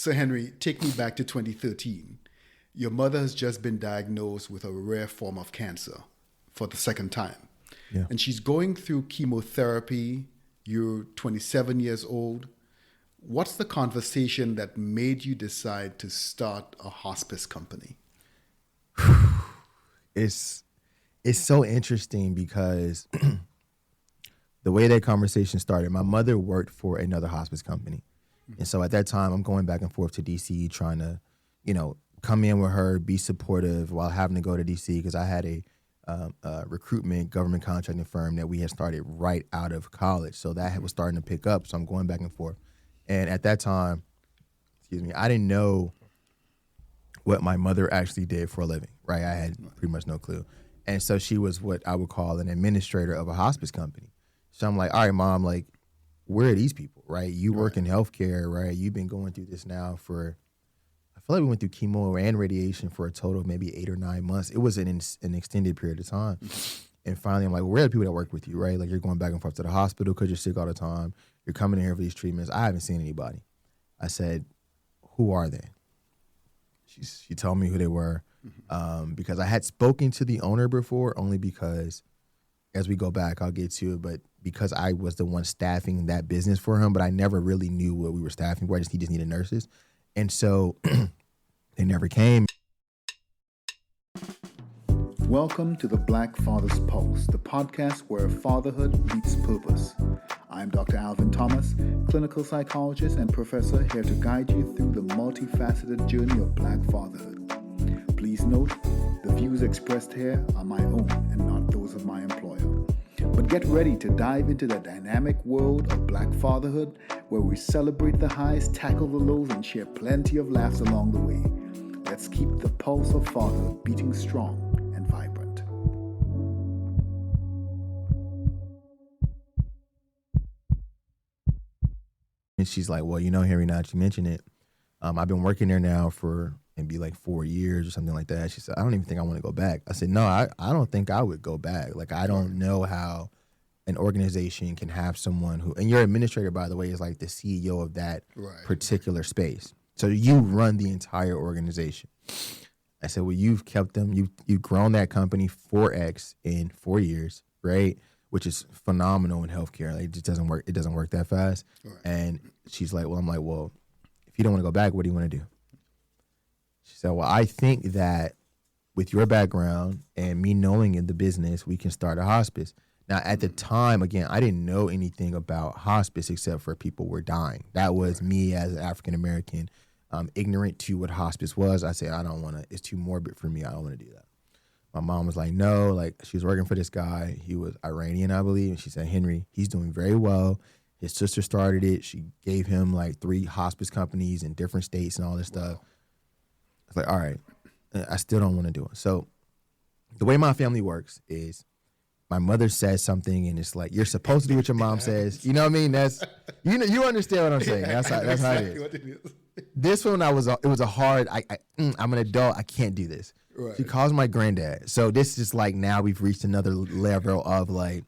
So, Henry, take me back to 2013. Your mother has just been diagnosed with a rare form of cancer for the second time. Yeah. And she's going through chemotherapy. You're 27 years old. What's the conversation that made you decide to start a hospice company? It's so interesting because the way that conversation started, my mother worked for another hospice company. And so at that time, I'm going back and forth to DC trying to, come in with her, be supportive while having to go to DC because I had a recruitment government contracting firm that we had started right out of college. So that was starting to pick up. So I'm going back and forth. And at that time, I didn't know what my mother actually did for a living, right? I had pretty much no clue. And so she was what I would call an administrator of a hospice company. So I'm like, all right, Mom, like, where are these people, right? You work in healthcare, right? You've been going through this now for, I feel like we went through chemo and radiation for a total of maybe 8 or 9 months. It was an extended period of time. And finally, I'm like, well, where are the people that work with you, right? Like, you're going back and forth to the hospital because you're sick all the time. You're coming in here for these treatments. I haven't seen anybody. I said, who are they? She told me who they were because I had spoken to the owner before, only because, as we go back, I'll get to it, but because I was the one staffing that business for him, but I never really knew what we were staffing for. He just needed nurses. And so they never came. Welcome to the Black Father's Pulse, the podcast where fatherhood meets purpose. I'm Dr. Alvin Thomas, clinical psychologist and professor, here to guide you through the multifaceted journey of Black fatherhood. Please note, the views expressed here are my own and not those of my employer. But get ready to dive into the dynamic world of Black fatherhood, where we celebrate the highs, tackle the lows, and share plenty of laughs along the way. Let's keep the pulse of fatherhood beating strong and vibrant. And she's like, well, Henry, now that you mention it, I've been working there now for maybe like 4 years or something like that. She said, I don't even think I want to go back. I said, no, I don't think I would go back. Like, I don't know how an organization can have someone who, and your administrator, by the way, is like the CEO of that particular space. So you run the entire organization. I said, well, you've kept them, you've grown that company 4X in 4 years, right? Which is phenomenal in healthcare. Like, it just doesn't work. It doesn't work that fast. Right. And she's like, well, I'm like, well, if you don't want to go back, what do you want to do? She said, well, I think that with your background and me knowing in the business, we can start a hospice. Now, at the time, again, I didn't know anything about hospice except for people were dying. That was me as an African-American, ignorant to what hospice was. I said, I don't want to, it's too morbid for me. I don't want to do that. My mom was like, no, like, she was working for this guy. He was Iranian, I believe. And she said, Henry, he's doing very well. His sister started it. She gave him like 3 hospice companies in different states and all this stuff. I was like, all right, I still don't want to do it. So the way my family works is my mother says something and it's like, you're supposed to do what your mom says. You know what I mean? That's, you understand what I'm saying. That's how it is. This one, it was a hard, I'm an adult. I can't do this. Right. She calls my granddad. So this is like, now we've reached another level of like,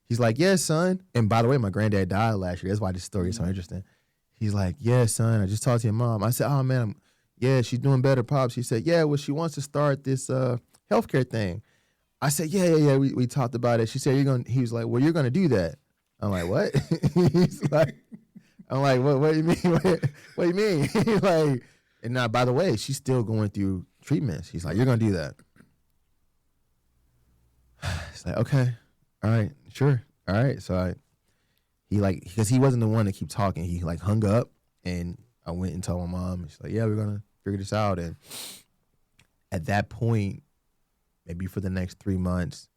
he's like, yeah, son. And by the way, my granddad died last year. That's why this story is so interesting. He's like, yeah, son, I just talked to your mom. I said, oh man, yeah, she's doing better, Pops. She said, yeah, well, she wants to start this healthcare thing. I said, yeah, we talked about it. She said, he was like, well, you're going to do that. I'm like, what? I'm like, what do you mean? What do you mean? He's like, and now, by the way, she's still going through treatments. He's like, you're going to do that. It's like, okay, all right, sure. All right. So because he wasn't the one to keep talking. He like hung up and I went and told my mom. She's like, yeah, we're going to figure this out. And at that point, maybe for the next 3 months,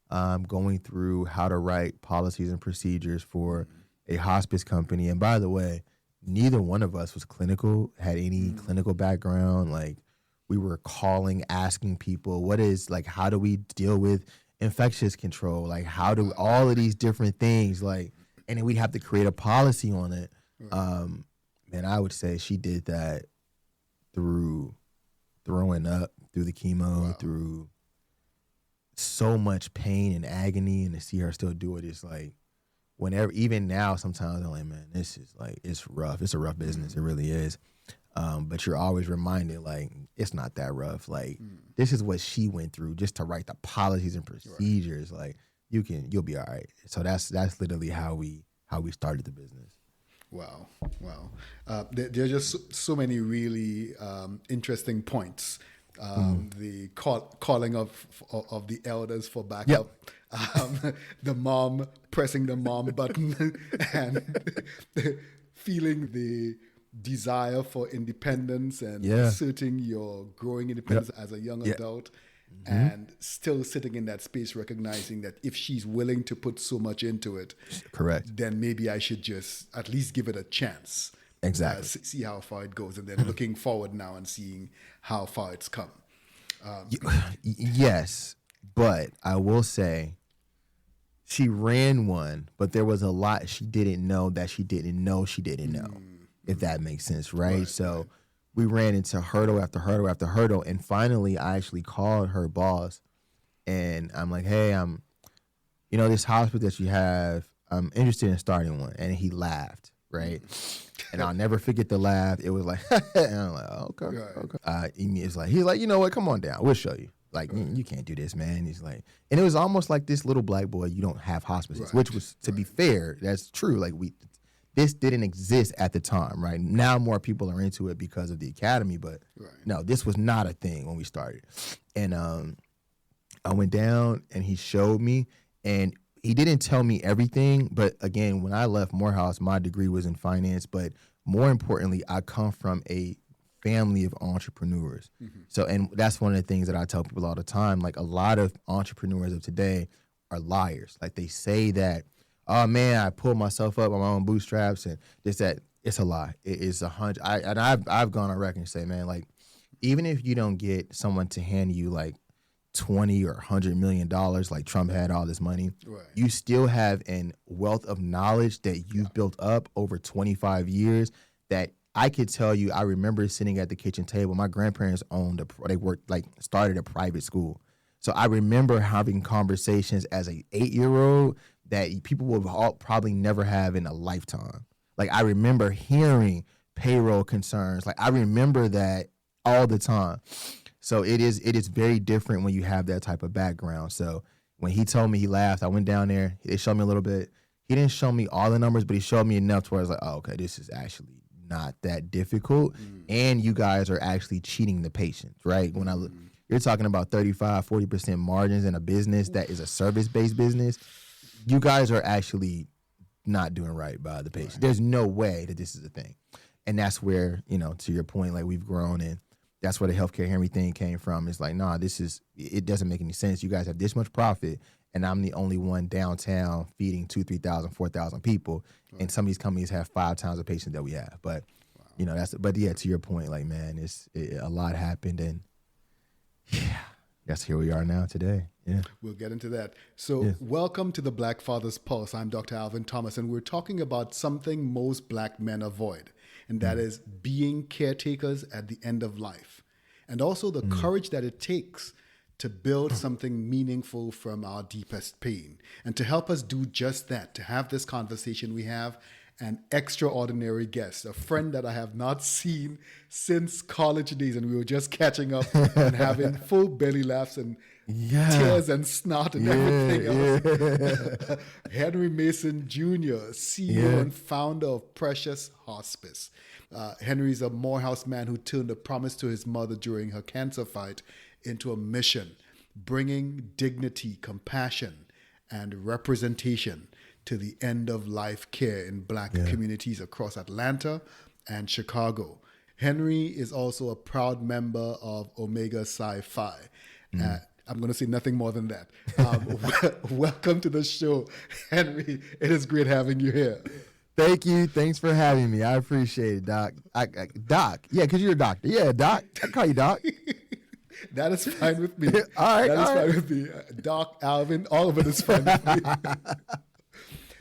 going through how to write policies and procedures for a hospice company. And by the way, neither one of us was clinical, had any clinical background. Like, we were calling, asking people, how do we deal with infectious control? Like, how do all of these different things, like, and then we'd have to create a policy on it. And I would say she did that through throwing up, through the chemo, through so much pain and agony, and to see her still do it is like, whenever, even now, sometimes I'm like, man, this is like, it's rough. It's a rough business. It really is. But you're always reminded, like, it's not that rough. Like, this is what she went through just to write the policies and procedures. Like, you'll be all right. So that's literally how we started the business. Wow. There are just so many really interesting points. The calling of the elders for backup, the mom pressing the mom button, and feeling the desire for independence and asserting your growing independence as a young adult. And still sitting in that space, recognizing that if she's willing to put so much into it, correct, then maybe I should just at least give it a chance. Exactly. See how far it goes, and then looking forward now and seeing how far it's come. Yes, but I will say she ran one, but there was a lot she didn't know that she didn't know she didn't know, if that makes sense, right? So we ran into hurdle after hurdle after hurdle, and finally I actually called her boss, and I'm like, hey, this hospital that you have, I'm interested in starting one. And he laughed, right? And I'll never forget the laugh. It was like, and I'm like, okay. He's like, you know what? Come on down. We'll show you. Like, you can't do this, man. He's like, and it was almost like this little black boy, you don't have hospices, which was, to be fair, that's true. Like, this didn't exist at the time, right? Now more people are into it because of the academy, but no, this was not a thing when we started. And I went down and he showed me, and he didn't tell me everything, but again, when I left Morehouse, my degree was in finance, but more importantly, I come from a family of entrepreneurs. So, and that's one of the things that I tell people all the time, like a lot of entrepreneurs of today are liars. Like they say that, oh man, I pulled myself up on my own bootstraps and this, that. It's a lie. It is 100. I've gone on record and say, man, like, even if you don't get someone to hand you like $20 or $100 million, like Trump had all this money, you still have a wealth of knowledge that you've built up over 25 years that I could tell you. I remember sitting at the kitchen table. My grandparents started a private school. So I remember having conversations as an 8-year-old that people will probably never have in a lifetime. Like I remember hearing payroll concerns. Like I remember that all the time. So it is very different when you have that type of background. So when he told me, he laughed. I went down there. They showed me a little bit. He didn't show me all the numbers, but he showed me enough to where I was like, oh, okay, this is actually not that difficult. And you guys are actually cheating the patients, right? When I look, you're talking about 35, 40% margins in a business that is a service-based business. You guys are actually not doing right by the patient. There's no way that this is a thing. And that's where, to your point, like we've grown, and that's where the healthcare Henry thing came from. It's like, nah, it doesn't make any sense. You guys have this much profit, and I'm the only one downtown feeding 2,000, 3,000, 4,000 people. And some of these companies have 5 times the patients that we have. But, to your point, like, man, a lot happened, and that's here we are now today. Yeah. We'll get into that. So welcome to the Black Father's Pulse. I'm Dr. Alvin Thomas, and we're talking about something most black men avoid, and that is being caretakers at the end of life, and also the courage that it takes to build something meaningful from our deepest pain. And to help us do just that, to have this conversation, we have an extraordinary guest, a friend that I have not seen since college days, and we were just catching up and having full belly laughs and tears and snot and everything else. Henry Mason Jr., CEO and founder of Precious Hospice. Henry's a Morehouse man who turned a promise to his mother during her cancer fight into a mission, bringing dignity, compassion, and representation to the end-of-life care in black communities across Atlanta and Chicago. Henry is also a proud member of Omega Psi Phi. I'm going to say nothing more than that. Welcome to the show, Henry. It is great having you here. Thank you. Thanks for having me. I appreciate it, Doc. Doc. Yeah, because you're a doctor. Yeah, Doc. I call you Doc. That is fine with me. All right. That is fine with me. Doc, Alvin, all of it is fine with me.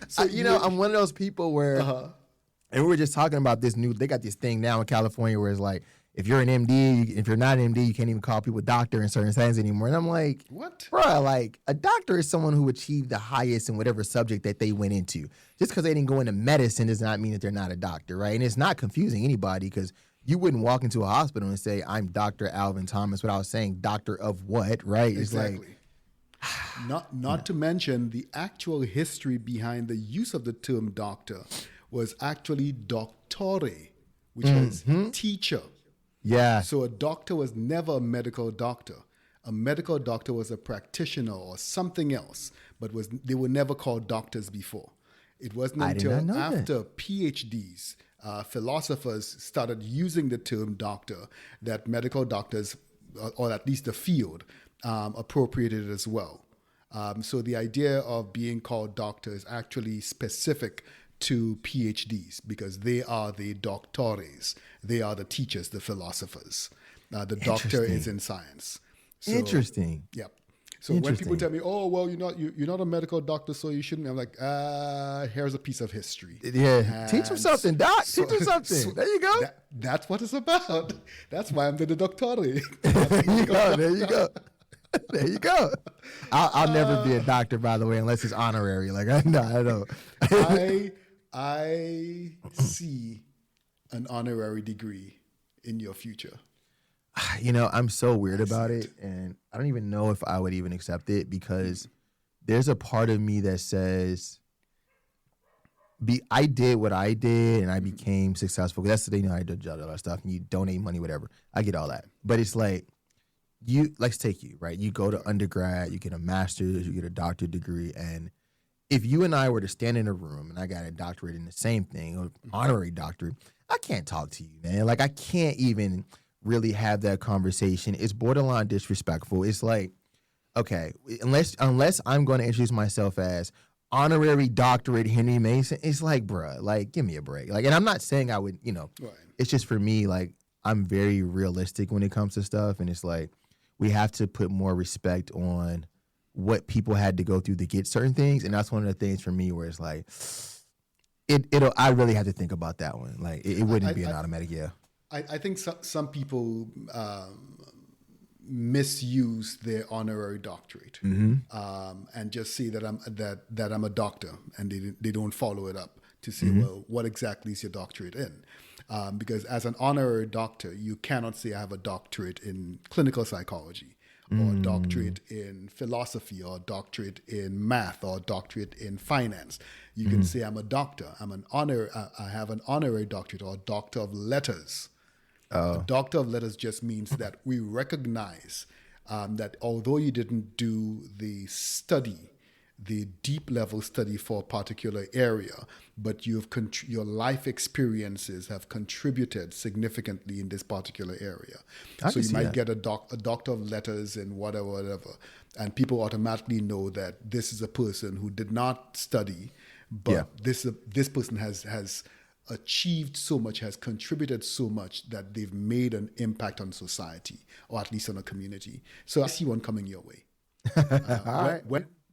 So, I'm one of those people where, and we were just talking about this they got this thing now in California where it's like, if you're an MD, if you're not an MD, you can't even call people doctor in certain settings anymore. And I'm like, what? Bruh, like a doctor is someone who achieved the highest in whatever subject that they went into. Just because they didn't go into medicine does not mean that they're not a doctor, right? And it's not confusing anybody because you wouldn't walk into a hospital and say, I'm Dr. Alvin Thomas without saying doctor of what, right? It's Exactly. like, Not to mention the actual history behind the use of the term doctor was actually doctore, which is teacher. yeah, So a doctor was never a medical doctor. A medical doctor was a practitioner or something else, but they were never called doctors before. It wasn't I did not until know that. after PhDs, philosophers started using the term doctor that medical doctors, or at least the field, appropriated it as well. So the idea of being called doctor is actually specific to PhDs because they are the doctores. They are the teachers, the philosophers. The doctor is in science. So, Interesting. Yep. So when people Interesting. tell me, "Oh, well, you're not a medical doctor, so you shouldn't," I'm like, here's a piece of history. Yeah, teach him And something, doc. Teach him something. There you go. That's what it's about. That's why I'm the doctor. There you go. There you go. There you go. I'll never be a doctor, by the way, unless it's honorary. Like I don't. I see an honorary degree in your future. You know, I'm so weird about it, and I don't even know if I would even accept it because there's a part of me that says, I did what I did, and I became successful. That's the thing, I did all that stuff, and you donate money, whatever. I get all that, but it's like let's take you, right? You go to undergrad, you get a master's, you get a doctorate degree, and if you and I were to stand in a room and I got a doctorate in the same thing, or honorary doctorate, I can't talk to you, man. Like I can't even really have that conversation. It's borderline disrespectful. It's like, okay, unless I'm going to introduce myself as honorary doctorate Henry Mason, it's like, bruh, like give me a break. Like, and I'm not saying I would, Right. It's just for me, like I'm very realistic when it comes to stuff, and it's like we have to put more respect on what people had to go through to get certain things, and that's one of the things for me where it's like, I really have to think about that one. Like it wouldn't be an automatic, yeah. I think some people misuse their honorary doctorate and just say that I'm a doctor, and they don't follow it up to say, well, what exactly is your doctorate in? Because as an honorary doctor, you cannot say I have a doctorate in clinical psychology, or a doctorate in philosophy, or a doctorate in math, or a doctorate in finance. You can say I'm a doctor. I have an honorary doctorate, or a doctor of letters. A doctor of letters just means that we recognize that although you didn't do the deep level study for a particular area, but your life experiences have contributed significantly in this particular area. So you might get a doctor of letters in whatever, and people automatically know that this is a person who did not study, but this person has achieved so much, has contributed so much that they've made an impact on society, or at least on a community. So I see one coming your way. All right.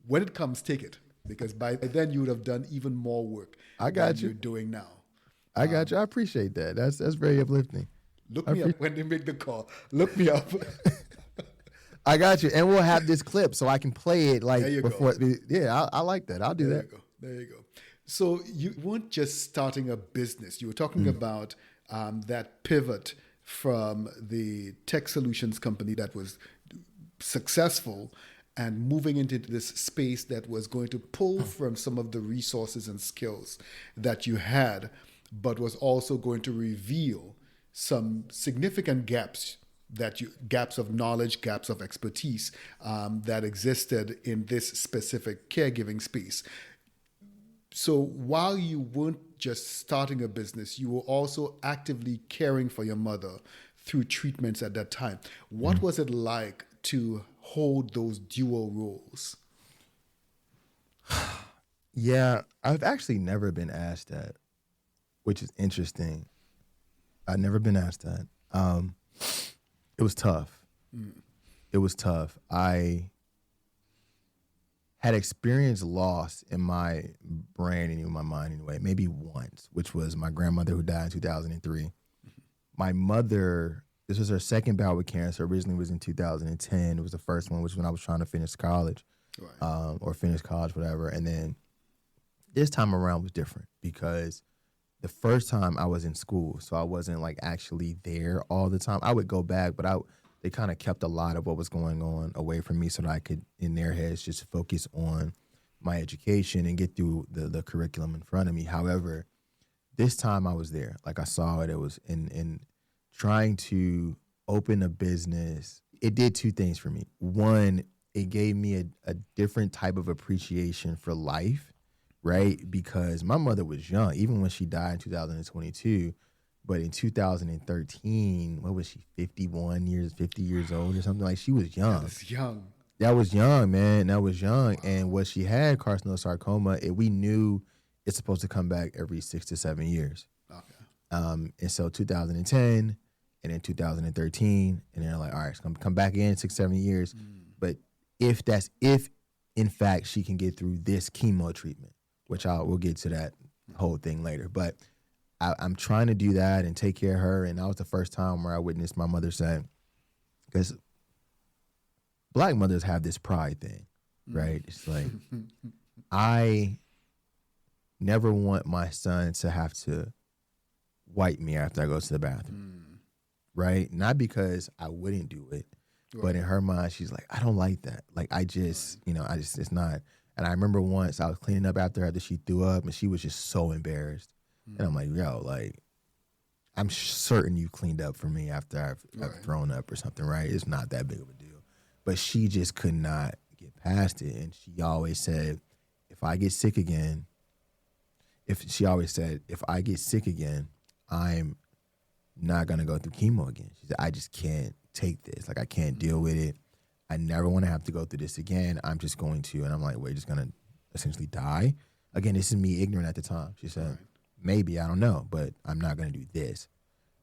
When it comes, take it, because by then you would have done even more work than you're doing now. I got you. I appreciate that. That's very uplifting. Look me up when they make the call. Look me up. I got you, and we'll have this clip so I can play it like there you before. Go. Yeah, I like that. I'll do that. There you go. So you weren't just starting a business. You were talking about that pivot from the tech solutions company that was successful and moving into this space that was going to pull from some of the resources and skills that you had, but was also going to reveal some significant gaps of knowledge, gaps of expertise that existed in this specific caregiving space. So while you weren't just starting a business, you were also actively caring for your mother through treatments at that time. What was it like to hold those dual roles? Yeah, I've actually never been asked that, which is interesting. I've never been asked that. It was tough. It was tough. I had experienced loss in my brain and in my mind anyway, maybe once, which was my grandmother who died in 2003. My mother, this was her second bout with cancer. Originally was in 2010. It was the first one, which was when I was trying to finish college, or finish college, whatever. And then this time around was different because the first time I was in school, so I wasn't like actually there all the time. I would go back, but they kind of kept a lot of what was going on away from me so that I could, in their heads, just focus on my education and get through the curriculum in front of me. However, this time I was there. Like I saw it. It was in trying to open a business. It did two things for me. One, it gave me a different type of appreciation for life, right? Because my mother was young, even when she died in 2022. But in 2013, what was she, 50 years old or something? Like, she was young. That was young. That was young, man. That was young. Wow. And what she had, carcinosarcoma, we knew it's supposed to come back every 6 to 7 years. Okay. And so 2010 and then 2013, and they're like, all right, it's going to come back in 6, 7 years. But if in fact she can get through this chemo treatment, which we'll get to that whole thing later. But I'm trying to do that and take care of her. And that was the first time where I witnessed my mother say, because Black mothers have this pride thing, right? It's like, I never want my son to have to wipe me after I go to the bathroom, right? Not because I wouldn't do it, but in her mind, she's like, I don't like that. Like, it's not. And I remember once I was cleaning up after she threw up, and she was just so embarrassed. And I'm like, yo, like, I'm certain you cleaned up for me after I've thrown up or something, right? It's not that big of a deal. But she just could not get past it. And she always said, if I get sick again, I'm not going to go through chemo again. She said, I just can't take this. Like, I can't deal with it. I never want to have to go through this again. I'm just going to. And I'm like, we're just going to essentially die? Again, this is me ignorant at the time. She said, maybe, I don't know, but I'm not going to do this.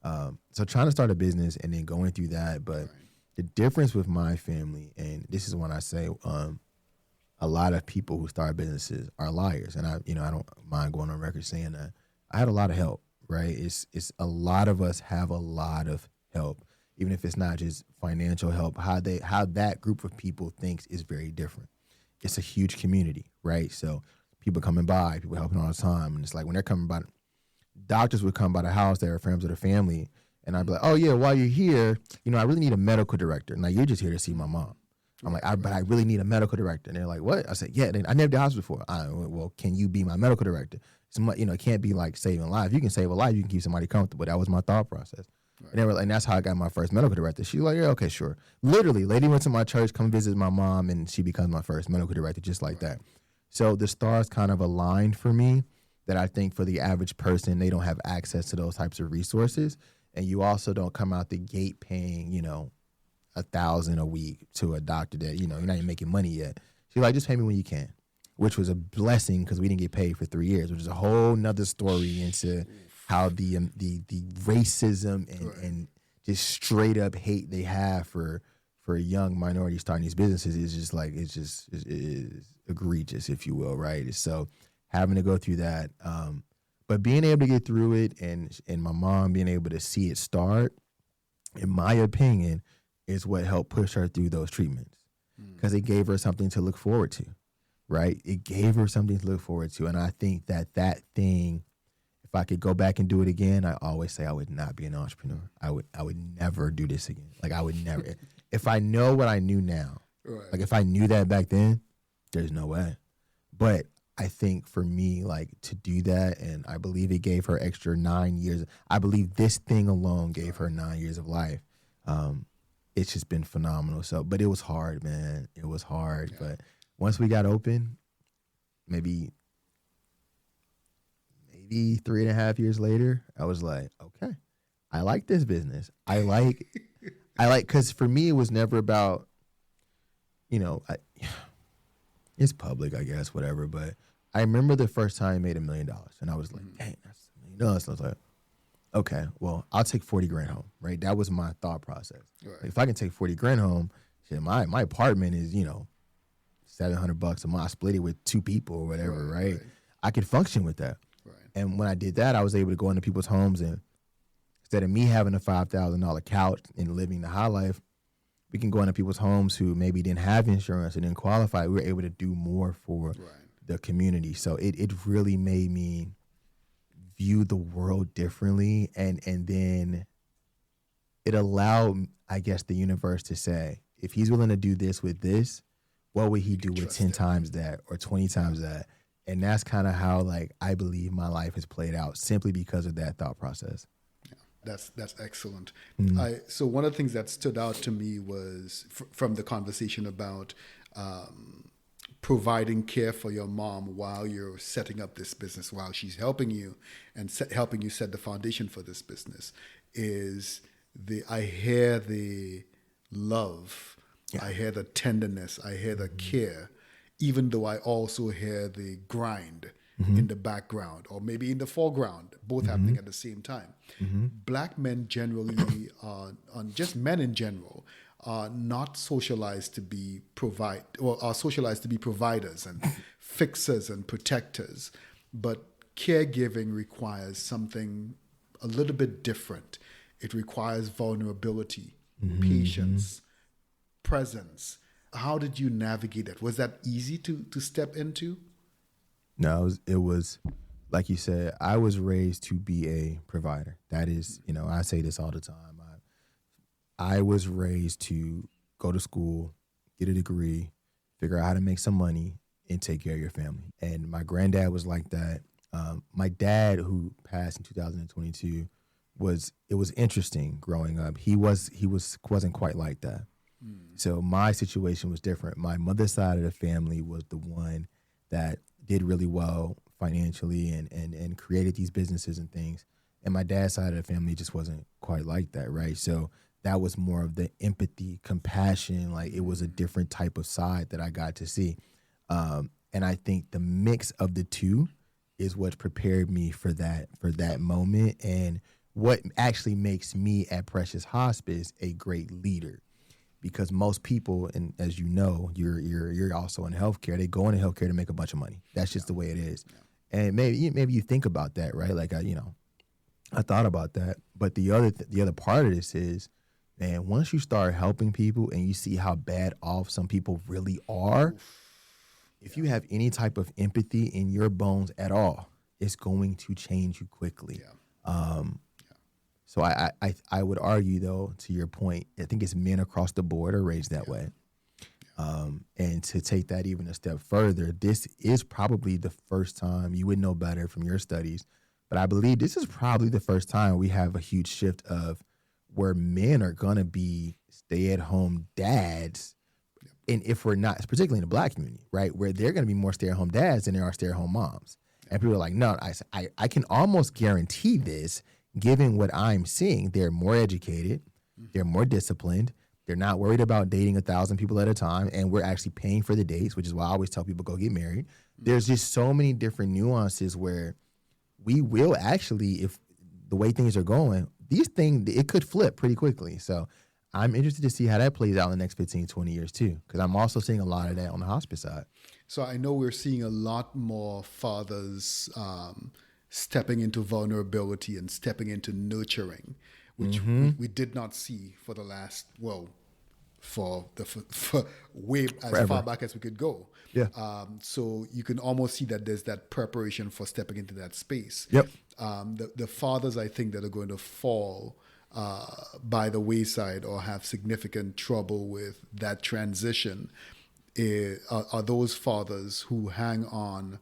So trying to start a business and then going through that. But the difference with my family, and this is when I say a lot of people who start businesses are liars. And I don't mind going on record saying that. I had a lot of help, right? It's a lot of us have a lot of help, even if it's not just financial help. How that group of people thinks is very different. It's a huge community, right? So people coming by, people helping all the time. And it's like when they're coming by, doctors would come by the house, they're friends of the family. And I'd be like, oh yeah, while you're here, I really need a medical director. And like, you're just here to see my mom. I'm like, but I really need a medical director. And they're like, what? I said, yeah, I never did hospital before. Well, can you be my medical director? It can't be like saving lives. You can save a life, you can keep somebody comfortable. That was my thought process. Right. And they were like, and that's how I got my first medical director. She was like, yeah, okay, sure. Literally, lady went to my church, come visit my mom, and she becomes my first medical director, just like that. So the stars kind of aligned for me that I think for the average person, they don't have access to those types of resources. And you also don't come out the gate paying, $1,000 a week to a doctor that, you're not even making money yet. She's like, just pay me when you can, which was a blessing because we didn't get paid for 3 years, which is a whole nother story into how the racism and just straight up hate they have for young minorities starting these businesses is just like, it is egregious, if you will, right? So having to go through that, but being able to get through it and my mom being able to see it start, in my opinion, is what helped push her through those treatments because it gave her something to look forward to, right? It gave her something to look forward to. And I think that thing, if I could go back and do it again, I always say I would not be an entrepreneur. I would never do this again. Like, I would never. If I know what I knew now, like if I knew that back then, there's no way. But I think for me, like, to do that, and I believe it gave her extra 9 years. I believe this thing alone gave her 9 years of life. It's just been phenomenal. So, but it was hard, man. It was hard. Yeah. But once we got open, maybe 3.5 years later, I was like, okay, I like this business. I like, because for me, it was never about, it's public, I guess, whatever. But I remember the first time I made $1 million, and I was like, dang, that's $1 million. So I was like, okay, well, I'll take 40 grand home, right? That was my thought process. Right. Like, if I can take 40 grand home, shit, my apartment is, $700 a month. I split it with 2 people or whatever, right? I could function with that. Right. And when I did that, I was able to go into people's homes, and instead of me having a $5,000 couch and living the high life, we can go into people's homes who maybe didn't have insurance and didn't qualify. We were able to do more for the community. So it really made me view the world differently, and then it allowed, I guess, the universe to say, if he's willing to do this with this, what would he do with 10 times that or 20 times that? And that's kind of how, like, I believe my life has played out, simply because of that thought process. That's excellent. Mm-hmm. So one of the things that stood out to me was from the conversation about providing care for your mom while you're setting up this business, while she's helping you and helping you set the foundation for this business, is I hear the love, I hear the tenderness, I hear the care, even though I also hear the grind in the background, or maybe in the foreground, both happening at the same time. Black men generally, just men in general, are not socialized to be are socialized to be providers and fixers and protectors, but caregiving requires something a little bit different. It requires vulnerability, patience, presence. How did you navigate that? Was that easy to step into? No, it was, like you said, I was raised to be a provider. That is, I say this all the time. I was raised to go to school, get a degree, figure out how to make some money, and take care of your family. And my granddad was like that. My dad, who passed in 2022, it was interesting growing up. He wasn't quite like that. So my situation was different. My mother's side of the family was the one that did really well financially and created these businesses and things. And my dad's side of the family just wasn't quite like that, right? So that was more of the empathy, compassion. Like, it was a different type of side that I got to see. And I think the mix of the two is what prepared me for that moment, and what actually makes me at Precious Hospice a great leader. Because most people, and as you know, you're also in healthcare, they go into healthcare to make a bunch of money. That's just the way it is. And maybe you think about that, right? Like, I thought about that. But the other part of this is, man, once you start helping people and you see how bad off some people really are, if you have any type of empathy in your bones at all, it's going to change you quickly. So I would argue, though, to your point, I think it's men across the board are raised that way. And to take that even a step further, this is probably the first time, you would know better from your studies, but I believe this is probably the first time we have a huge shift of where men are going to be stay-at-home dads. And if we're not, particularly in the Black community, right, where they're going to be more stay-at-home dads than there are stay-at-home moms. And people are like, no, I can almost guarantee this, given what I'm seeing. They're more educated, they're more disciplined, they're not worried about dating 1,000 people at a time, and we're actually paying for the dates, which is why I always tell people, go get married. There's just so many different nuances where we will actually, if the way things are going, it could flip pretty quickly. So I'm interested to see how that plays out in the next 15, 20 years too, because I'm also seeing a lot of that on the hospice side. So I know we're seeing a lot more fathers stepping into vulnerability and stepping into nurturing, which we did not see for the last, for way as Forever. far back as we could go. Yeah. So you can almost see that there's that preparation for stepping into that space. Yep. The fathers, I think, that are going to fall by the wayside or have significant trouble with that transition are those fathers who hang on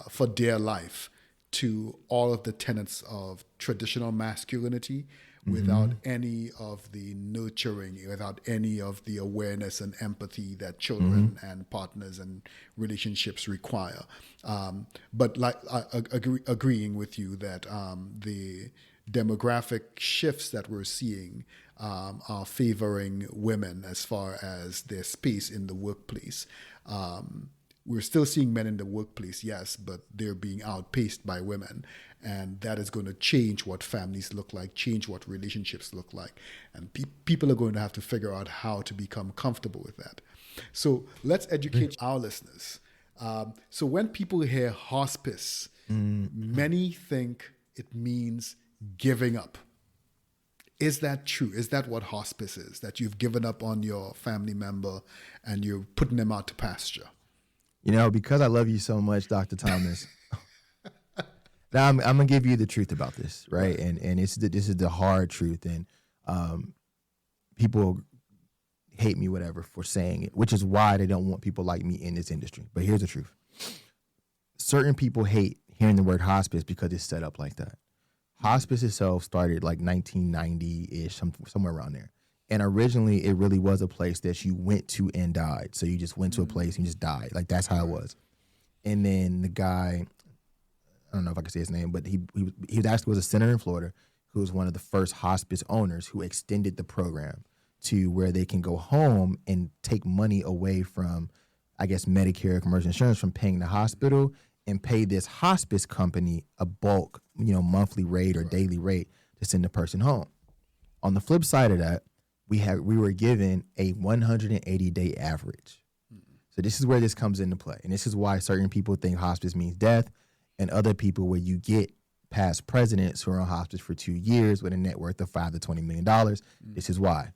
for dear life to all of the tenets of traditional masculinity without any of the nurturing, without any of the awareness and empathy that children and partners and relationships require. But like agreeing with you that the demographic shifts that we're seeing are favoring women as far as their space in the workplace. We're still seeing men in the workplace, yes, but they're being outpaced by women. And that is going to change what families look like, change what relationships look like. And people are going to have to figure out how to become comfortable with that. So let's educate our listeners. So when people hear hospice, many think it means giving up. Is that true? Is that what hospice is? That you've given up on your family member and you're putting them out to pasture? Because I love you so much, Dr. Thomas, Now I'm gonna give you the truth about this, right? And this is the hard truth, and people hate me, whatever, for saying it, which is why they don't want people like me in this industry. But here's the truth: certain people hate hearing the word hospice because it's set up like that. Hospice itself started like 1990-ish, somewhere around there. And originally, it really was a place that you went to and died. So you just went to a place and you just died. Like, that's how it was. And then the guy, I don't know if I can say his name, but he actually was a senator in Florida who was one of the first hospice owners who extended the program to where they can go home and take money away from, I guess, Medicare, commercial insurance, from paying the hospital and pay this hospice company a bulk, monthly rate or daily rate to send the person home. On the flip side of that, we were given a 180-day average. So this is where this comes into play. And this is why certain people think hospice means death, and other people where you get past presidents who are on hospice for 2 years with a net worth of $5 to $20 million. This is why.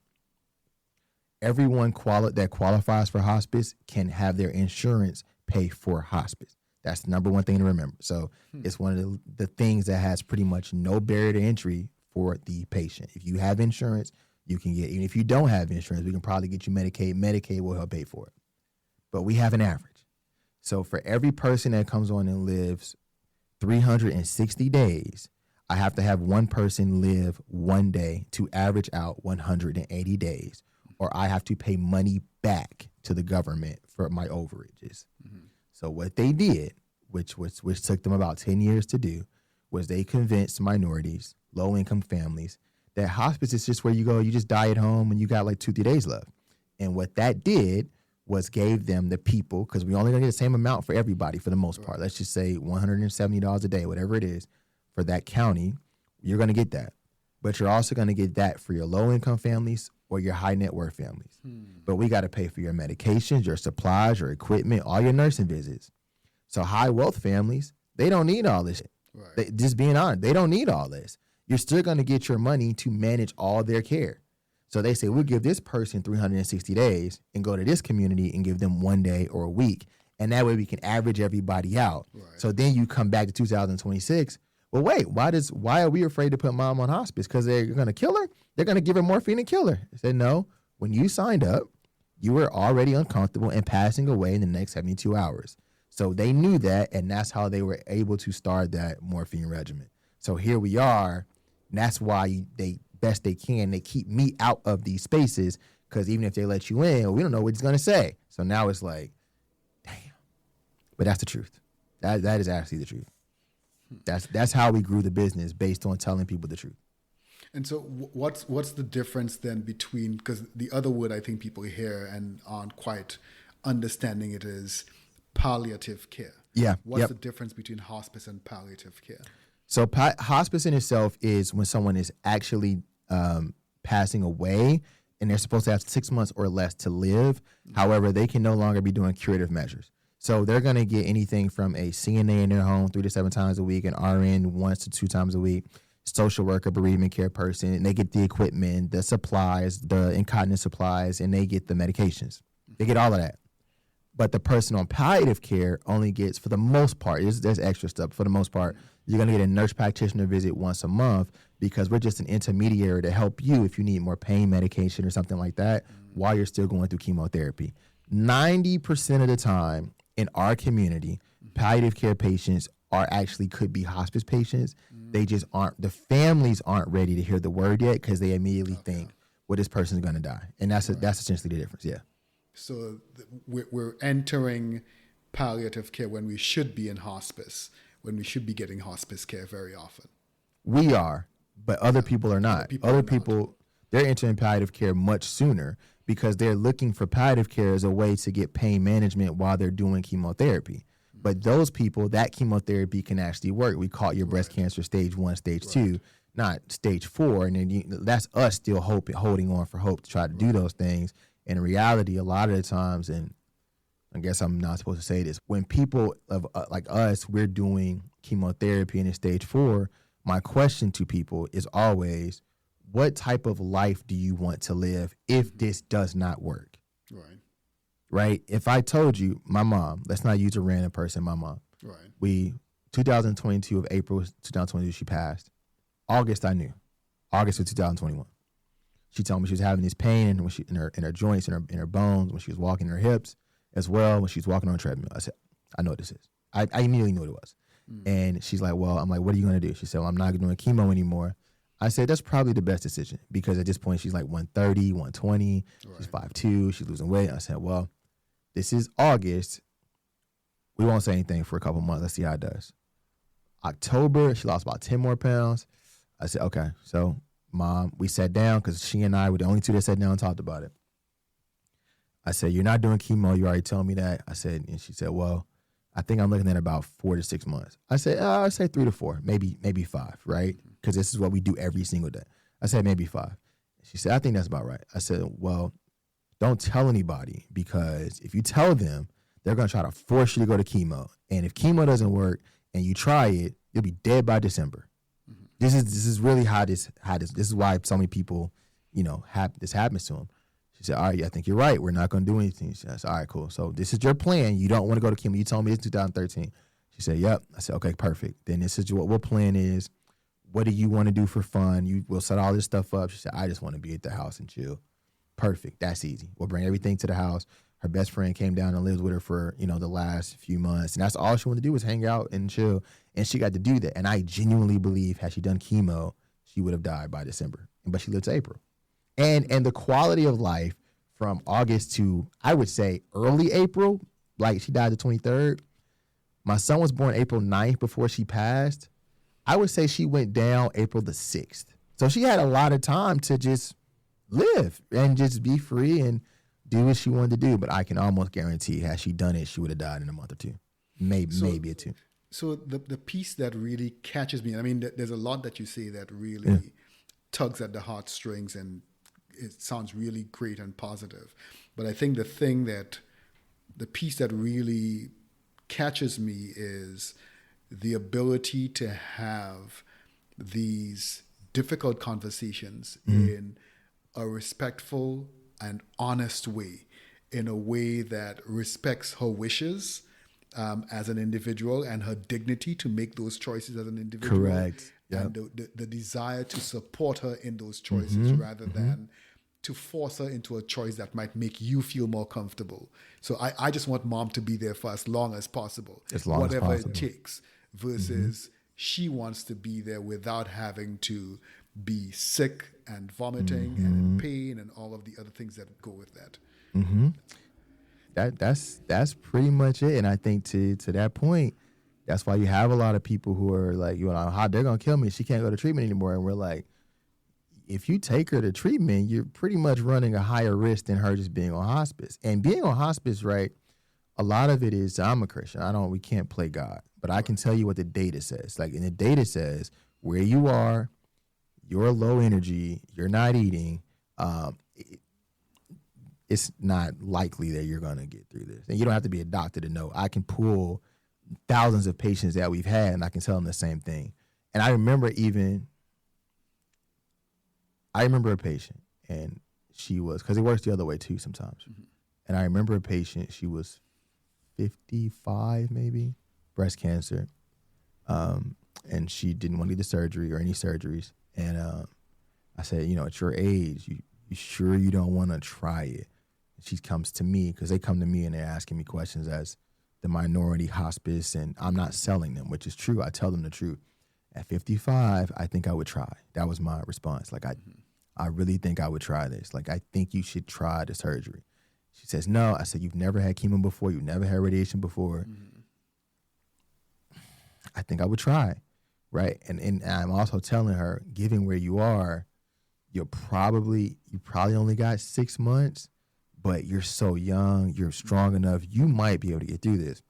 Everyone that qualifies for hospice can have their insurance pay for hospice. That's the number one thing to remember. So it's one of the things that has pretty much no barrier to entry for the patient. If you have insurance, you can get, even if you don't have insurance, we can probably get you Medicaid. Medicaid will help pay for it. But we have an average. So for every person that comes on and lives 360 days, I have to have one person live 1 day to average out 180 days, or I have to pay money back to the government for my overages. So what they did, which took them about 10 years to do, was they convinced minorities, low-income families, that hospice is just where you go, you just die at home, and you got like 2-3 days left. And what that did was gave them the people, because we only gonna get the same amount for everybody for the most part. Let's just say $170 a day, whatever it is, for that county, you're gonna get that. But you're also gonna get that for your low-income families or your high net worth families. But we gotta pay for your medications, your supplies, your equipment, all your nursing visits. So high wealth families, they don't need all this shit. Right. Just being honest, they don't need all this. You're still gonna get your money to manage all their care. So they say, we'll give this person 360 days and go to this community and give them 1 day or a week. And that way we can average everybody out. Right. So then you come back to 2026. Well, wait, why are we afraid to put mom on hospice? Because they're going to kill her? They're going to give her morphine and kill her. I said, no, when you signed up, you were already uncomfortable and passing away in the next 72 hours. So they knew that, and that's how they were able to start that morphine regimen. So here we are, and that's why they best they can. They keep me out of these spaces, because even if they let you in, we don't know what he's going to say. So now it's like, damn. But that's the truth. That is actually the truth. That's how we grew the business, based on telling people the truth. And so what's the difference then between, because the other word I think people hear and aren't quite understanding it is palliative care. Yeah. What's the difference between hospice and palliative care? So hospice in itself is when someone is actually passing away and they're supposed to have 6 months or less to live. However, they can no longer be doing curative measures. So they're going to get anything from a CNA in their home 3 to 7 times a week, an RN 1 to 2 times a week, social worker, bereavement care person, and they get the equipment, the supplies, the incontinence supplies, and they get the medications. They get all of that. But the person on palliative care only gets, for the most part, there's extra stuff. For the most part, you're going to get a nurse practitioner visit once a month, because we're just an intermediary to help you if you need more pain medication or something like that while you're still going through chemotherapy. 90% of the time in our community, palliative care patients could be hospice patients. They just aren't, the families aren't ready to hear the word yet, because they immediately think, well, this person's going to die. And that's essentially the difference, yeah. So we're entering palliative care when we should be in hospice, when we should be getting hospice care very often. We are, but other people are not. Other people, they're entering palliative care much sooner, because they're looking for palliative care as a way to get pain management while they're doing chemotherapy. But those people, that chemotherapy can actually work. We caught your breast cancer stage 1, stage 2, not stage 4. And then that's us still holding on for hope to try to do those things. In reality, a lot of the times, and I guess I'm not supposed to say this, when people like us, we're doing chemotherapy in stage 4, my question to people is always, what type of life do you want to live if this does not work? Right? If I told you, my mom, let's not use a random person, my mom. Right. We 2022 of April 2022, she passed. August, I knew. August of 2021. She told me she was having this pain in her joints, in her bones, when she was walking her hips, as well when she was walking on a treadmill. I said, I know what this is. I immediately knew what it was. And she's like, well, I'm like, what are you going to do? She said, well, I'm not doing chemo anymore. I said, that's probably the best decision because at this point she's like 130, 120. Right. She's 5'2", she's losing weight. I said, well, this is August. We won't say anything for a couple months. Let's see how it does. October, she lost about 10 more pounds. I said, okay. So, Mom, we sat down because she and I were the only two that sat down and talked about it. I said, you're not doing chemo. You already told me that. I said, and she said, well, I think I'm looking at about 4 to 6 months. I said, I say 3 to 4, maybe 5, right? Because this is what we do every single day. I said, maybe 5. She said, I think that's about right. I said, well, don't tell anybody because if you tell them, they're going to try to force you to go to chemo. And if chemo doesn't work and you try it, you'll be dead by December. Mm-hmm. This is really how this is why so many people, this happens to them. She said, all right, I think you're right. We're not going to do anything. She said, all right, cool. So this is your plan. You don't want to go to chemo. You told me it's 2013. She said, yep. I said, okay, perfect. Then this is what plan is. What do you want to do for fun? We'll set all this stuff up. She said, I just want to be at the house and chill. Perfect. That's easy. We'll bring everything to the house. Her best friend came down and lived with her for, the last few months. And that's all she wanted to do was hang out and chill. And she got to do that. And I genuinely believe had she done chemo, she would have died by December. But she lived to April. And the quality of life from August to, I would say, early April, like she died the 23rd. My son was born April 9th before she passed. I would say she went down April the 6th. So she had a lot of time to just live and just be free and do what she wanted to do. But I can almost guarantee had she done it, she would have died in a month or two, maybe a 2. So the piece that really catches me, I mean, there's a lot that you say that really tugs at the heartstrings and it sounds really great and positive. But I think the piece that really catches me is the ability to have these difficult conversations in a respectful and honest way, in a way that respects her wishes as an individual and her dignity to make those choices as an individual. Correct. Yep. And the desire to support her in those choices rather than to force her into a choice that might make you feel more comfortable. So I just want Mom to be there for as long as possible, whatever it takes, versus she wants to be there without having to be sick and vomiting and in pain and all of the other things that go with that. That's pretty much it. And I think to that point, that's why you have a lot of people who are like, how they're going to kill me. She can't go to treatment anymore. And we're like, if you take her to treatment, you're pretty much running a higher risk than her just being on hospice. And being on hospice, right, a lot of it is, I'm a Christian. We can't play God. But I can tell you what the data says. Like, and the data says where you are, you're low energy, you're not eating, it's not likely that you're going to get through this. And you don't have to be a doctor to know. I can pull thousands of patients that we've had, and I can tell them the same thing. And I remember a patient, and she was, because it works the other way too sometimes. And I remember a patient, she was 55 maybe, breast cancer, and she didn't want to do the surgery or any surgeries. And I said, at your age, you sure you don't want to try it? She comes to me, because they come to me and they're asking me questions as the minority hospice, and I'm not selling them, which is true. I tell them the truth. At 55, I think I would try. That was my response. Like, I really think I would try this. Like, I think you should try the surgery. She says, no. I said, you've never had chemo before. You've never had radiation before. I think I would try, right? And I'm also telling her, given where you are, you probably only got 6 months, but you're so young, you're strong enough, you might be able to get through this.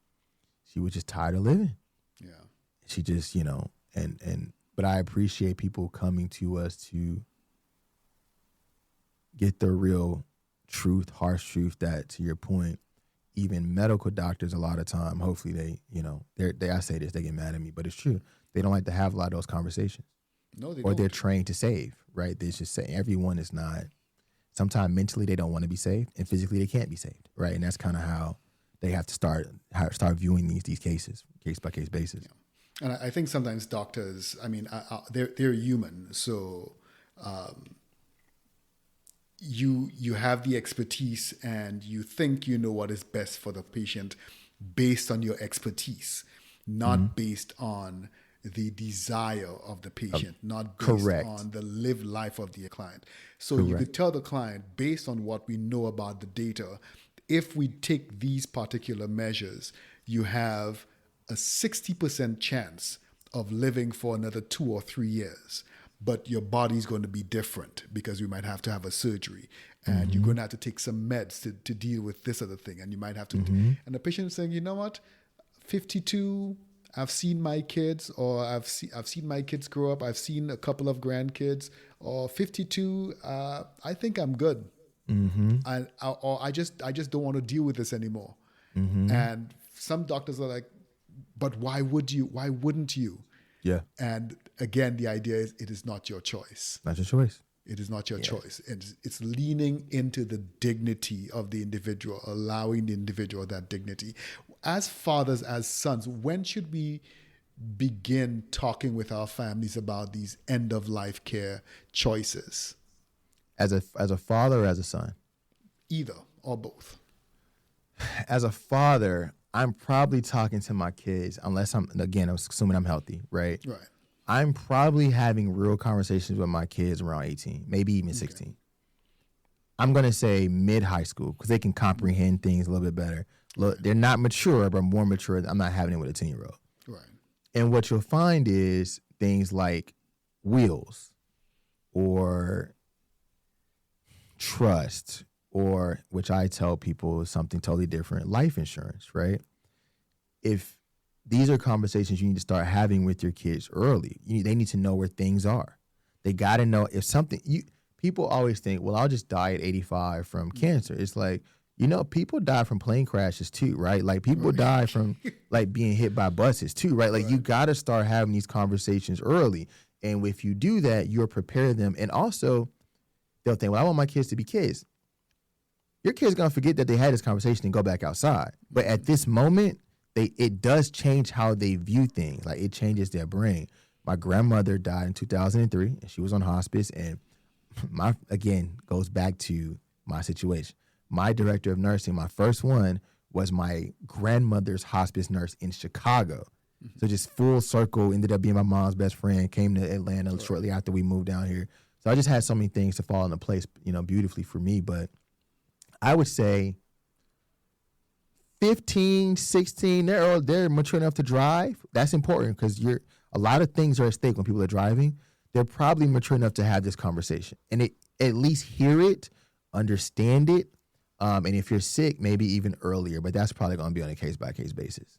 She was just tired of living. Yeah. She just, but I appreciate people coming to us to get the real truth, harsh truth, that, to your point, even medical doctors a lot of time, hopefully they I say this, they get mad at me, but it's true. They don't like to have a lot of those conversations. No, they or don't. They're trained to save, right? They just say everyone is not. Sometimes mentally they don't want to be saved, and physically they can't be saved, right? And that's kind of how they have to start viewing these cases, case by case basis. And I think sometimes doctors, I mean, they're human, so you have the expertise and you think you know what is best for the patient based on your expertise, Mm-hmm. not based on the desire of the patient, not based Correct. on the lived life of the client. So you Correct. could tell the client, based on what we know about the data, if we take these particular measures, you have a 60% chance of living for another 2 or 3 years. But your body's going to be different because you might have to have a surgery and you're Mm-hmm. going to have to take some meds to deal with this other thing. And you might have to, Mm-hmm. and the patient is saying, you know what, 52, I've seen my kids, or I've seen my kids grow up. I've seen a couple of grandkids, or 52. I think I'm good. Mm-hmm. Or I just don't want to deal with this anymore. Mm-hmm. And some doctors are like, but why would you? Why wouldn't you? Yeah. And again, the idea is it is not your choice. Not your choice. It is not your choice. It's leaning into the dignity of the individual, allowing the individual that dignity. As fathers, as sons, when should we begin talking with our families about these end of life care choices? As a father or as a son? Either or both. As a father, I'm probably talking to my kids, unless I'm assuming I'm healthy, right? Right. I'm probably having real conversations with my kids around 18, maybe even 16. I'm going to say mid-high school because they can comprehend things a little bit better. Look, they're not mature, but more mature. I'm not having it with a 10-year-old. Right. And what you'll find is things like wills or trust, or which I tell people is something totally different, life insurance, right? If these are conversations you need to start having with your kids early. They need to know where things are. They got to know if something, people always think, well, I'll just die at 85 from cancer. It's like, people die from plane crashes too, right? Like people die from like being hit by buses too, right? Like you got to start having these conversations early. And if you do that, you'll prepare them. And also they'll think, well, I want my kids to be kids. Your kid's going to forget that they had this conversation and go back outside. But at this moment, it does change how they view things. Like it changes their brain. My grandmother died in 2003 and she was on hospice. And again, goes back to my situation. My director of nursing, my first one, was my grandmother's hospice nurse in Chicago. So just full circle, ended up being my mom's best friend, came to Atlanta shortly after we moved down here. So I just had so many things to fall into place, beautifully for me. But I would say 15, 16, they're mature enough to drive. That's important because a lot of things are at stake when people are driving. They're probably mature enough to have this conversation and at least hear it, understand it. And if you're sick, maybe even earlier, but that's probably going to be on a case-by-case basis.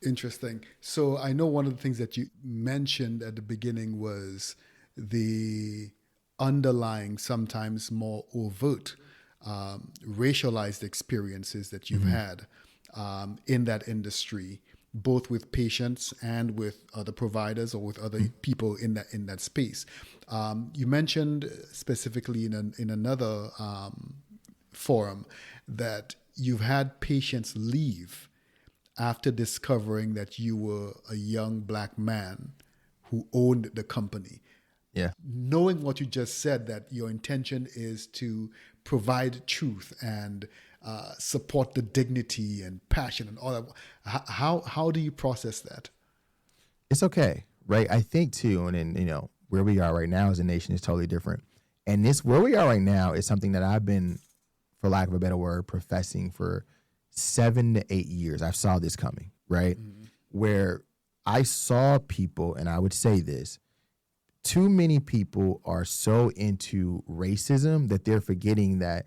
Interesting. So I know one of the things that you mentioned at the beginning was the underlying, sometimes more overt, racialized experiences that you've had in that industry, both with patients and with other providers or with other people in that space. You mentioned specifically in another forum that you've had patients leave after discovering that you were a young black man who owned the company. Yeah. Knowing what you just said, that your intention is to provide truth and support the dignity and passion and all that. How do you process that? It's okay, right? I think too, and then, where we are right now as a nation is totally different. And where we are right now is something that I've been, for lack of a better word, professing for 7 to 8 years. I saw this coming, right? Where I saw people, and I would say this, too many people are so into racism that they're forgetting that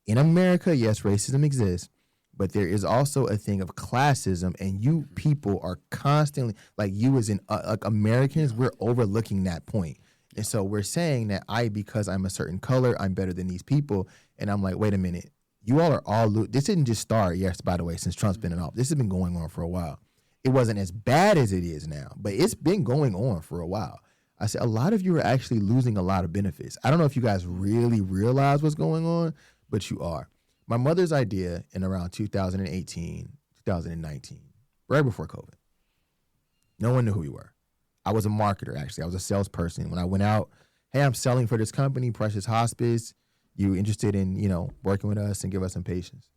in America, yes, racism exists, but there is also a thing of classism, and you people are constantly, like you as in like Americans, we're overlooking that point. And so we're saying that because I'm a certain color, I'm better than these people. And I'm like, wait a minute. You all are this didn't just start, yes, by the way, since Trump's been in office. This has been going on for a while. It wasn't as bad as it is now, but it's been going on for a while. I said, a lot of you are actually losing a lot of benefits. I don't know if you guys really realize what's going on, but you are. My mother's idea in around 2018, 2019, right before COVID, No one knew who we were. I was a marketer, actually. I was a salesperson. When I went out, hey, I'm selling for this company, Precious Hospice. You interested in, working with us and give us some patients?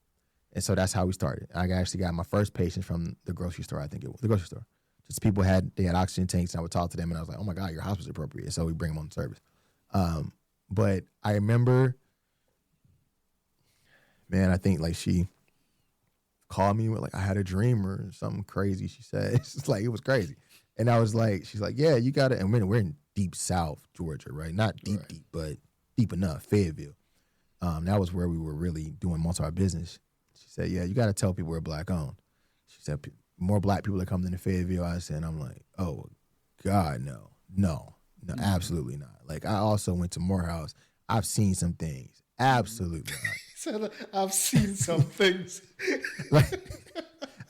And so that's how we started. I actually got my first patient from the grocery store, I think it was. The grocery store. Just people had oxygen tanks, and I would talk to them, and I was like, oh, my God, your hospice is appropriate. So we bring them on service. But I remember, man, I think like she called me with like, I had a dream or something crazy. She said, it's like, it was crazy. And I was like, she's like, yeah, you got to, and we're in deep South Georgia, right? Not deep, but deep enough, Fayetteville. That was where we were really doing most of our business. She said, yeah, you got to tell people we're Black owned. She said, more Black people that come into Fayetteville. I said, and I'm like, oh, God, no, absolutely not. Like, I also went to Morehouse. I've seen some things. Absolutely not. So I've seen some things. Like,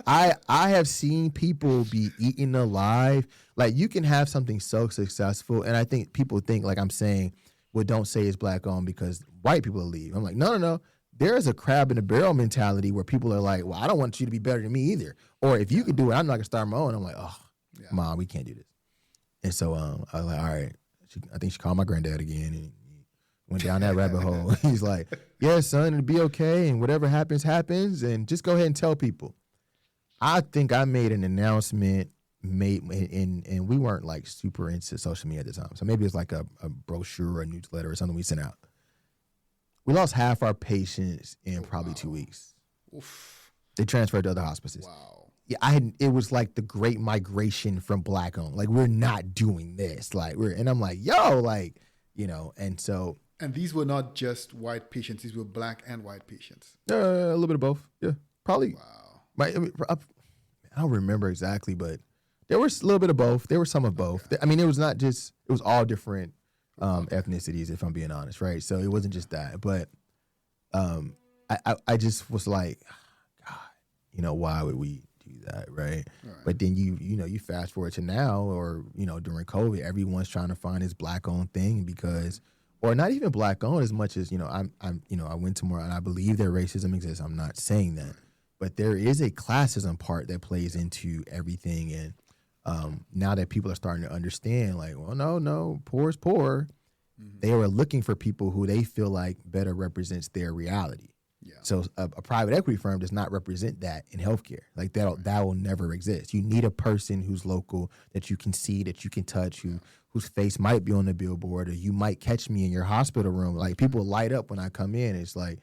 I have seen people be eaten alive. Like, you can have something so successful, and I think people think, like I'm saying, well, don't say it's Black owned because white people will leave. I'm like, no. There is a crab in a barrel mentality where people are like, well, I don't want you to be better than me either. Or if you could do it, I'm not gonna start my own. I'm like, oh, Mom, we can't do this. And so I was like, all right. I think she called my granddad again and went down that rabbit hole. He's like, yeah, son, it'll be okay, and whatever happens, happens, and just go ahead and tell people. I think I made an announcement, and we weren't like super into social media at the time. So maybe it's like a brochure or a newsletter or something we sent out. We lost half our patients in probably 2 weeks. Oof. They transferred to other hospices. Wow. Yeah, it was like the great migration from Black owned. Like, we're not doing this. Like, and I'm like, yo, like, and so. And these were not just white patients; these were Black and white patients. A little bit of both. Yeah, probably. Wow. I don't remember exactly, but there was a little bit of both. There was some of both. Okay. I mean, it was not just. It was all different ethnicities, if I'm being honest, right? So it wasn't just that, but I just was like, God, why would we do that, right? But then you fast forward to now, or during COVID, everyone's trying to find this Black owned thing because, or not even Black owned as much as I went to more, and I believe that racism exists. I'm not saying that, but there is a classism part that plays into everything, and now that people are starting to understand, like, well, no, poor is poor. Mm-hmm. They were looking for people who they feel like better represents their reality. Yeah. So a private equity firm does not represent that in healthcare. Like that will never exist. You need a person who's local, that you can see, that you can touch, whose face might be on the billboard, or you might catch me in your hospital room. Like, people light up when I come in. It's like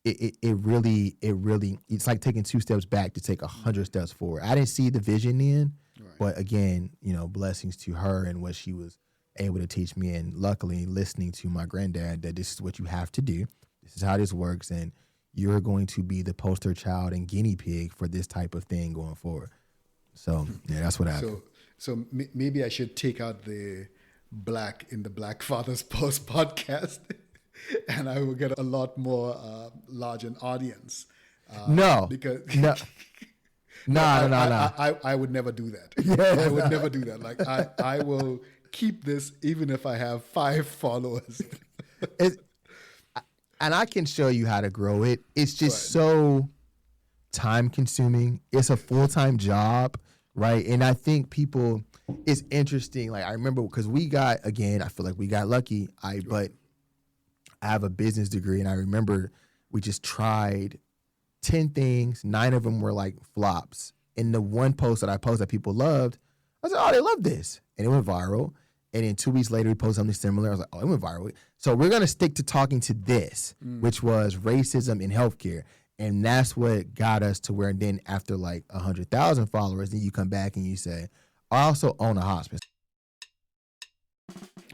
it really it's like taking 2 steps back to take 100 steps forward. I didn't see the vision then, but again, blessings to her and what she was able to teach me, and luckily listening to my granddad that this is what you have to do. This is how this works, and you're going to be the poster child and guinea pig for this type of thing going forward. So, yeah, that's what happened. So maybe I should take out the Black in the Black Fathers Post podcast, and I will get a lot more large an audience. No. I would never do that. Yeah, I would never do that. Like, I will keep this even if I have 5 followers. And I can show you how to grow it. It's just so time consuming. It's a full-time job, right? And I think people, it's interesting. Like, I remember because I feel like we got lucky. But I have a business degree, and I remember we just tried 10 things. 9 of them were like flops. And the one post that I posted that people loved, I said, oh, they love this. And it went viral. And then 2 weeks later, we posted something similar. I was like, oh, it went viral. So we're going to stick to talking to this, which was racism in healthcare. And that's what got us to where then after like 100,000 followers, then you come back and you say, I also own a hospice.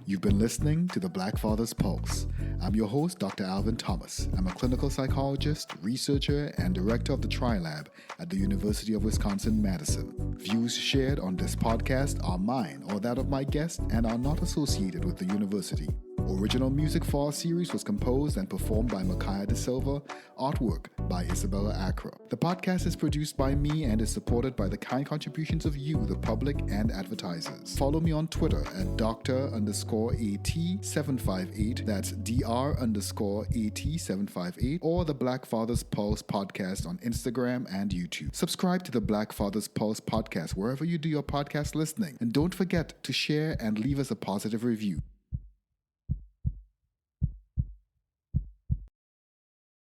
You've been listening to the Black Fathers Pulse. I'm your host, Dr. Alvin Thomas. I'm a clinical psychologist, researcher, and director of the TriLab at the University of Wisconsin-Madison. Views shared on this podcast are mine or that of my guest and are not associated with the university. Original music for our series was composed and performed by Micaiah De Silva, artwork by Isabella Acra. The podcast is produced by me and is supported by the kind contributions of you, the public, and advertisers. Follow me on Twitter at Dr_AT758, that's Dr_AT758, or the Black Fathers Pulse podcast on Instagram and YouTube. Subscribe to the Black Fathers Pulse podcast wherever you do your podcast listening, and don't forget to share and leave us a positive review.